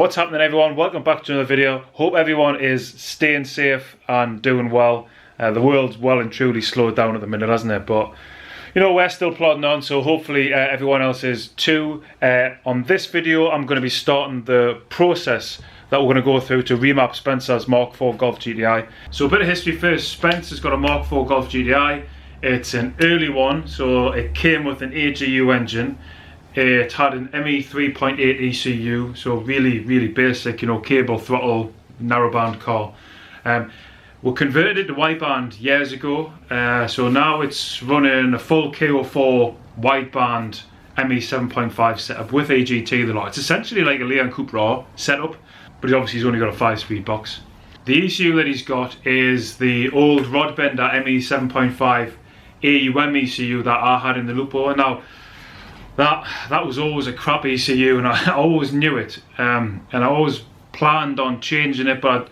What's happening, everyone? Welcome back to another video. Hope everyone is staying safe and doing well. The world's well and truly slowed down at the minute, hasn't it? But you know, we're still plodding on, so hopefully everyone else is too. On this video, I'm going to be starting the process that we're going to go through to remap Spencers Mk4 Golf GTI. So a bit of history first. Spence has got a Mk4 Golf GTI. It's an early one, so it came with an AGU engine. It had an ME7.5 ECU, so really basic, you know, cable, throttle, narrowband car. We converted it to wideband years ago, so now it's running a full KO4 wideband ME7.5 setup with AGT the lot. It's essentially like a Leon Cooper setup, but obviously he's only got a 5-speed box. The ECU that he's got is the old rod bender ME7.5 AUM ECU that I had in the Lupo, and now that was always a crap ECU, and I always knew it, and I always planned on changing it, but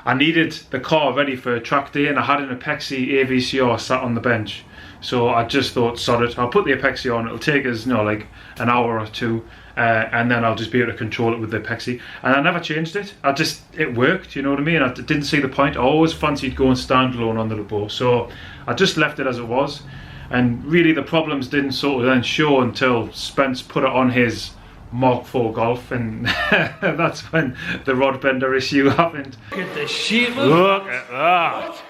I needed the car ready for a track day, and I had an Apexi AVCR sat on the bench, so I just thought, sod it, I'll put the Apexi on. It'll take us, you know, like an hour or two, and then I'll just be able to control it with the Apexi. And I never changed it. It worked, you know what I mean? I didn't see the point. I always fancied going standalone on the Lupo, so I just left it as it was. And really the problems didn't sort of then show until Spence put it on his Mk4 Golf, and that's when the rod bender issue happened. Look at the shit. Look at that.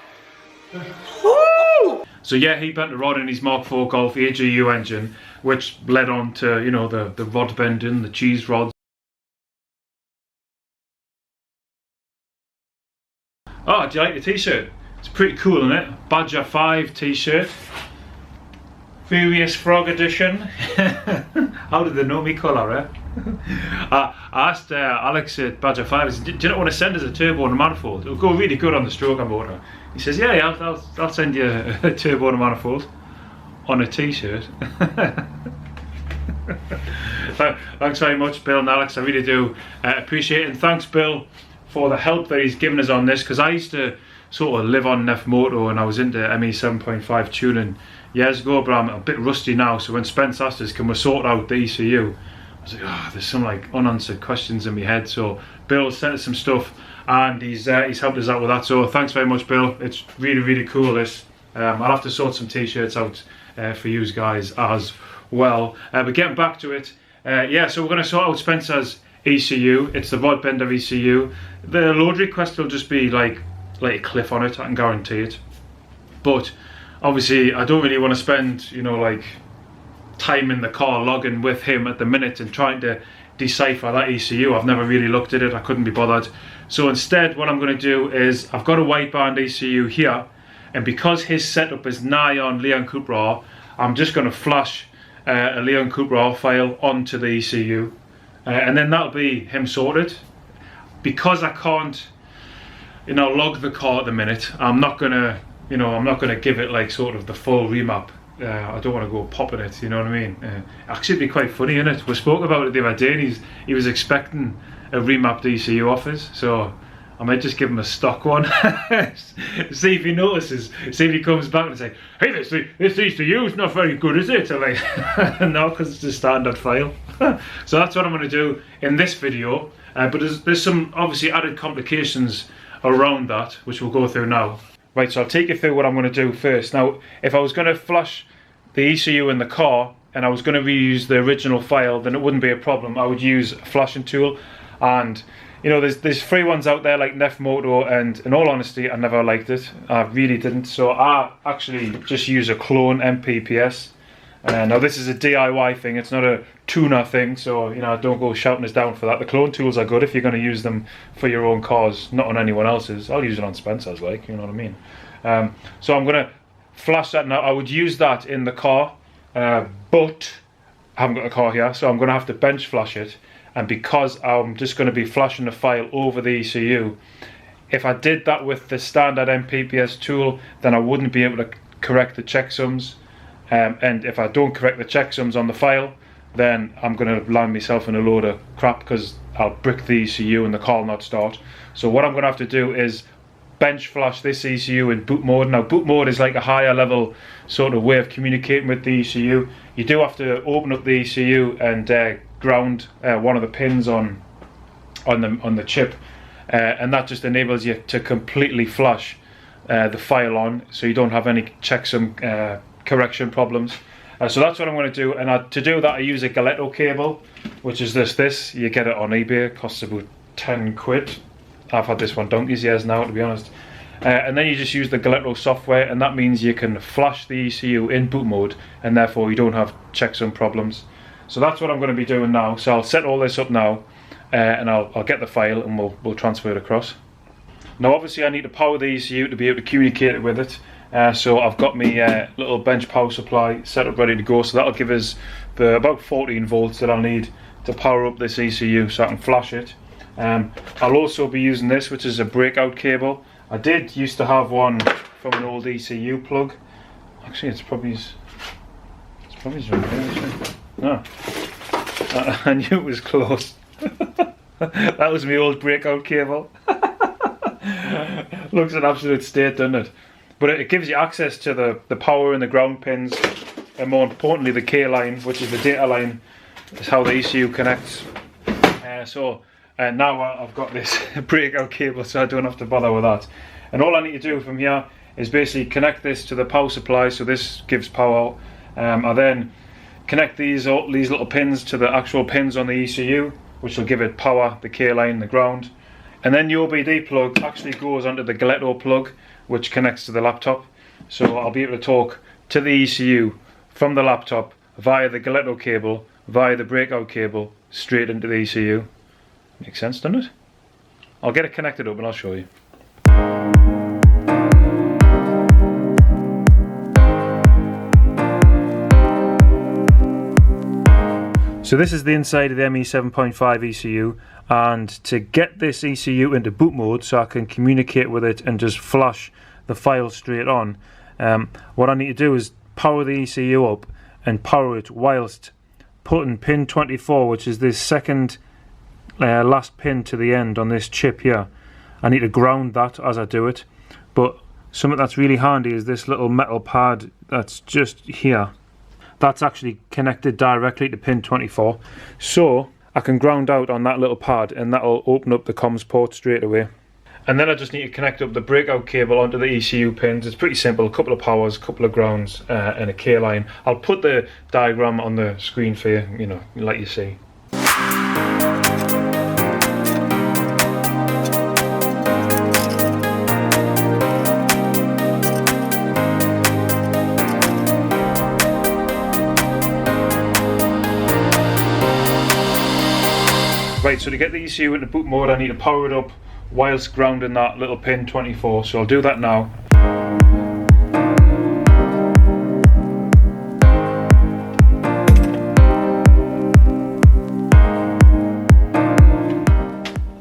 Woo! So yeah, he bent the rod in his Mk4 Golf AGU engine, which led on to, you know, the rod bending, the cheese rods. Oh, do you like the t-shirt? It's pretty cool, isn't it? Badger 5 t-shirt. Furious Frog edition. How did they know me colour, eh? I asked Alex at Badger 5, I said, do you not want to send us a turbo and a manifold? It'll go really good on the stroker motor. He says, yeah, I'll send you a turbo and a manifold on a t-shirt. Thanks very much, Bill and Alex. I really do appreciate it. And thanks, Bill, for the help that he's given us on this, because I used to sort of live on Nef Moto and I was into ME7.5 tuning years ago, but I'm a bit rusty now, so when Spence asked us, can we sort out the ECU, I was like, oh, there's some like unanswered questions in my head. So Bill sent us some stuff, and he's helped us out with that, so thanks very much, Bill. It's really cool, this. I'll have to sort some t-shirts out for you guys as well, but getting back to it, yeah, so we're going to sort out Spencer's ECU. It's the rod bender ECU. The load request will just be like a cliff on it, I can guarantee it, but obviously I don't really want to spend, you know, like time in the car logging with him at the minute and trying to decipher that ECU. I've never really looked at it, I couldn't be bothered. So instead what I'm going to do is, I've got a wideband ECU here, and because his setup is nigh on Leon Cooper, I'm just going to flash a Leon Cooper file onto the ECU, and then that'll be him sorted. Because I can't, you know, log the car at the minute, I'm not gonna, you know, I'm not gonna give it like sort of the full remap. I don't want to go popping it, you know what I mean? Actually, it'd be quite funny, innit? We spoke about it the other day, and he was expecting a remapped ECU off us, so I might just give him a stock one. See if he notices. See if he comes back and say, hey, this ECU's not very good, is it? I'm like, no, because it's a standard file. So that's what I'm going to do in this video, but there's some obviously added complications around that, which we'll go through now. Right, so I'll take you through what I'm going to do first. Now, if I was going to flash the ECU in the car and I was going to reuse the original file, then it wouldn't be a problem. I would use a flashing tool, and you know, there's free ones out there like Nef Moto, and in all honesty, I never liked it. I really didn't. So I actually just use a clone MPPS. Now this is a DIY thing, it's not a tuner thing, so you know, don't go shouting us down for that. The clone tools are good if you're going to use them for your own cars, not on anyone else's. I'll use it on Spencer's, like, you know what I mean. So I'm going to flash that now. I would use that in the car, but I haven't got a car here, so I'm going to have to bench flash it. And because I'm just going to be flashing the file over the ECU, if I did that with the standard MPPS tool, then I wouldn't be able to correct the checksums. And if I don't correct the checksums on the file, then I'm going to land myself in a load of crap, because I'll brick the ECU and the car will not start. So what I'm going to have to do is bench flash this ECU in boot mode. Now boot mode is like a higher level sort of way of communicating with the ECU. You do have to open up the ECU and ground one of the pins on on the chip, and that just enables you to completely flush the file on, so you don't have any checksum correction problems. So that's what I'm going to do, and to do that I use a Galletto cable, which is this. You get it on eBay, it costs about 10 quid. I've had this one donkey's years now, to be honest. And then you just use the Galletto software, and that means you can flash the ECU in boot mode, and therefore you don't have checksum problems. So that's what I'm going to be doing now. So I'll set all this up now, and I'll get the file and we'll transfer it across. Now obviously I need to power the ECU to be able to communicate with it. So I've got my little bench power supply set up ready to go, so that'll give us the about 14 volts that I'll need to power up this ECU so I can flash it. I'll also be using this, which is a breakout cable. I did used to have one from an old ECU plug. Actually it's probably right here, actually. No, I knew it was close. That was my old breakout cable. Looks an absolute state, doesn't it? But it gives you access to the power and the ground pins, and more importantly the K line, which is the data line. Is how the ECU connects. Now I've got this breakout cable, so I don't have to bother with that. And all I need to do from here is basically connect this to the power supply, so this gives power. I then connect these little pins to the actual pins on the ECU, which will give it power, the K line, the ground. And then the OBD plug actually goes onto the Galletto plug, which connects to the laptop. So I'll be able to talk to the ECU from the laptop via the Galletto cable, via the breakout cable, straight into the ECU. Makes sense, doesn't it? I'll get it connected up and I'll show you. So this is the inside of the ME7.5 ECU, and to get this ECU into boot mode so I can communicate with it and just flash the file straight on, what I need to do is power the ECU up and power it whilst putting pin 24, which is this second last pin to the end on this chip here. I need to ground that as I do it, but something that's really handy is this little metal pad that's just here. That's actually connected directly to pin 24, so I can ground out on that little pad and that'll open up the comms port straight away. And then I just need to connect up the breakout cable onto the ECU pins. It's pretty simple, a couple of powers, a couple of grounds, and a K line. I'll put the diagram on the screen for you, like you see. Right, so to get the ECU into boot mode I need to power it up whilst grounding that little pin 24, so I'll do that now.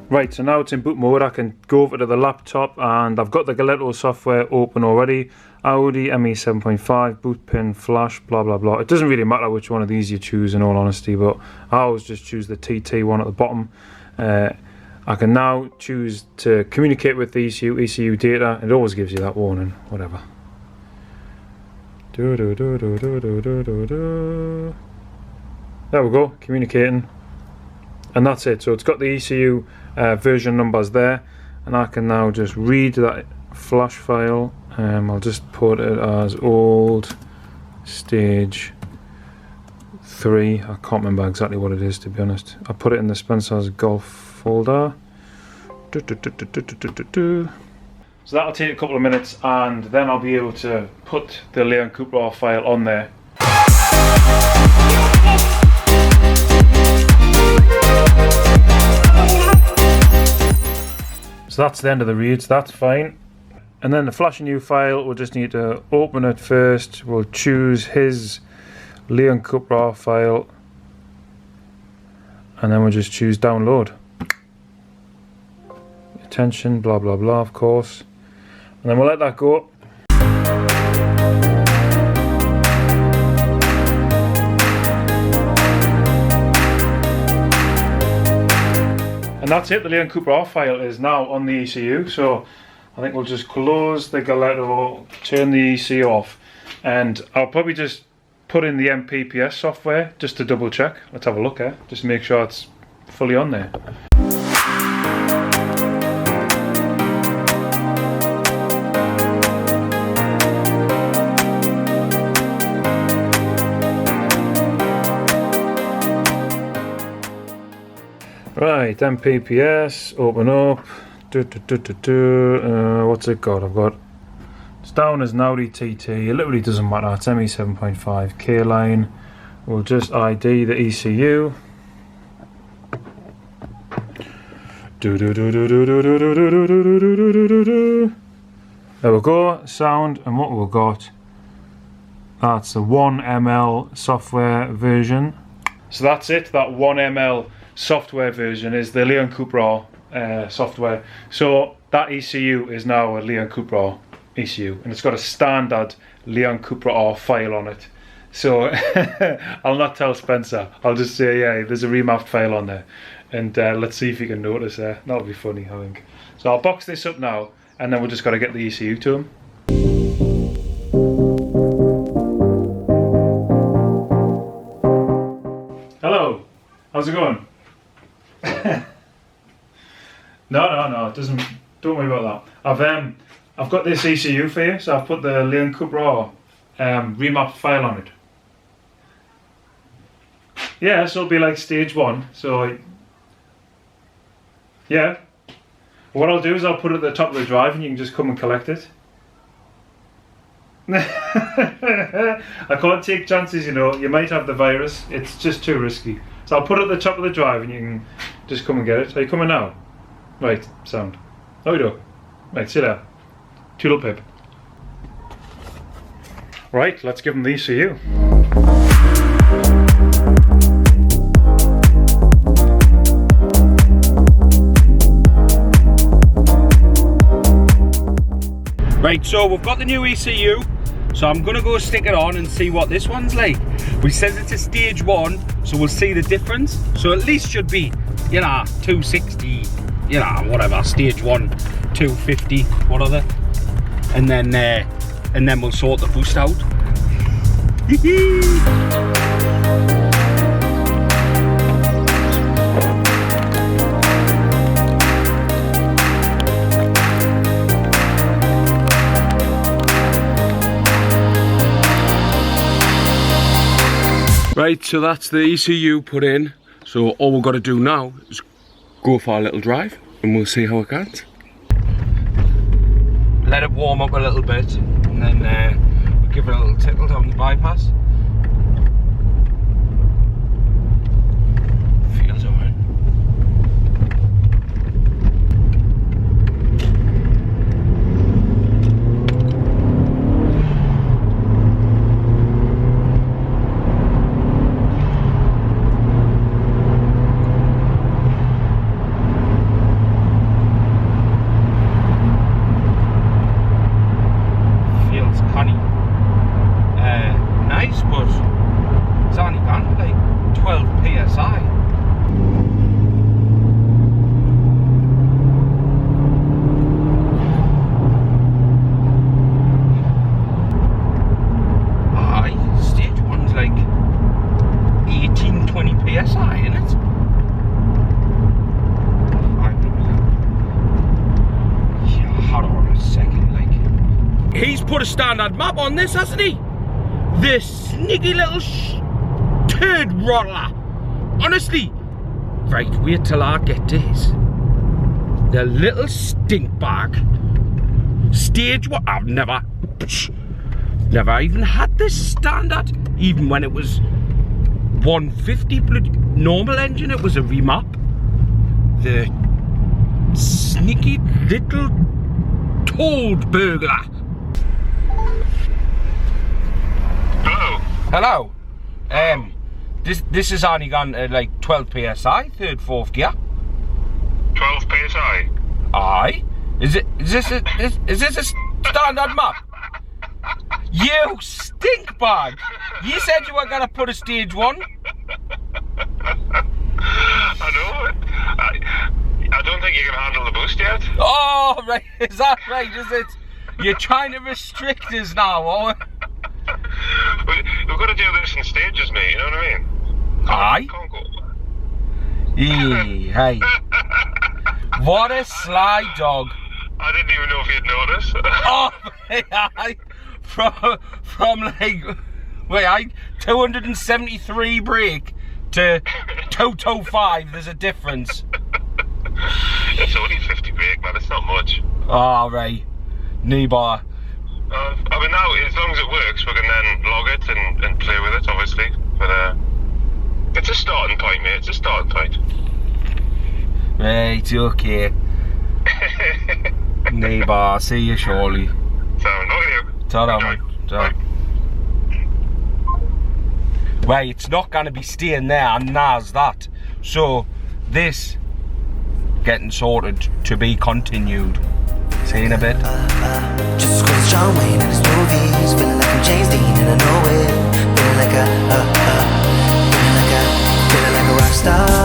Right, so now it's in boot mode. I can go over to the laptop and I've got the Galletto software open already. Audi ME7.5, boot pin, flash, blah blah blah. It doesn't really matter which one of these you choose in all honesty, but I always just choose the TT one at the bottom. I can now choose to communicate with the ECU data. It always gives you that warning, whatever. There we go, communicating. And that's it. So it's got the ECU version numbers there, and I can now just read that flash file. I'll just put it as old stage 3. I can't remember exactly what it is, to be honest. I put it in the Spencers Golf folder. So that'll take a couple of minutes, and then I'll be able to put the Leon Cooper file on there. So that's the end of the reads, that's fine. And then the flash new file, we'll just need to open it first. We'll choose his Leon Cooper file, and then we'll just choose download. Attention, blah blah blah, of course. And then we'll let that go. And that's it, the Leon Cooper file is now on the ECU, so I think we'll just close the Galletto, turn the ECU off, and I'll probably just put in the MPPS software just to double check. Let's have a look just to make sure it's fully on there. Right, MPPS, open up. What's it got? I've got, it's down as an Audi TT. It literally doesn't matter. It's ME7.5 K-line. We'll just ID the ECU. There we go, sound, and what we've got, that's the 1ml software version. So that's it, that 1ml software version is the Leon Cooper software. So that ECU is now a Leon Cooper ECU, and it's got a standard Leon Cooper file on it. So I'll not tell Spencer, I'll just say, yeah, there's a remapped file on there, and let's see if you can notice there. That'll be funny, I think. So I'll box this up now, and then we've just got to get the ECU to him. Hello, how's it going? No, it doesn't. Don't worry about that. I've got this ECU for you, so I've put the Leon Cooper remap file on it. Yeah, so it'll be like stage 1. So yeah, what I'll do is I'll put it at the top of the drive, and you can just come and collect it. I can't take chances, you know. You might have the virus. It's just too risky. So I'll put it at the top of the drive, and you can just come and get it. Are you coming now? Right, sound. Oh, you do. Right, sit down. Toodle pip. Right, let's give him the ECU. Right, so we've got the new ECU, so I'm gonna go stick it on and see what this one's like. We said it's a stage 1, so we'll see the difference. So at least should be, you know, 260, you know, whatever, stage 1, 250, whatever. And then we'll sort the boost out. Right, so that's the ECU put in. So all we've got to do now is go for a little drive, and we'll see how it goes. Let it warm up a little bit, and then we'll give it a little tickle down the bypass. Feels alright. Nice, but it's only gone like 12 PSI. Aye, stage 1's like 18, 20 PSI in it. Yeah, hold on a second, like. He's put a standard map on this, hasn't he? This sneaky little turd rottler. Honestly. Right, wait till I get to his. The little stink bag. Stage 1. I've never even had this standard. Even when it was 150 bloody normal engine, it was a remap. The sneaky little toad burglar. Hello. This is only gone like 12 PSI, third, fourth gear. 12 PSI? Aye. Is this a standard map? You stink bag! You said you were gonna put a stage 1. I know it. I don't think you can handle the boost yet. Oh, right. Is that right? Is it? You're trying to restrict us now, are we? We've got to do this in stages, mate, you know what I mean? Aye. Can't go. Hey. What a sly dog. I didn't even know if you'd noticed. Oh, aye. From like, wait, 273 brake to 225, there's a difference. It's only 50 brake, man. It's not much. Oh, right. Knee bar. I mean, now, as long as it works, we can then log it and play with it, obviously. But it's a starting point, mate. It's a starting point. Right, okay. Knee bar, see you shortly. Sound, look at you. Ta-da, man. Ta-da. Right, it's not going to be staying there, and there's that. So, this getting sorted to be continued. See you in a bit. Just squeeze John Wayne in his movies, feeling like I'm James Dean and I know it. Feeling like a rock star.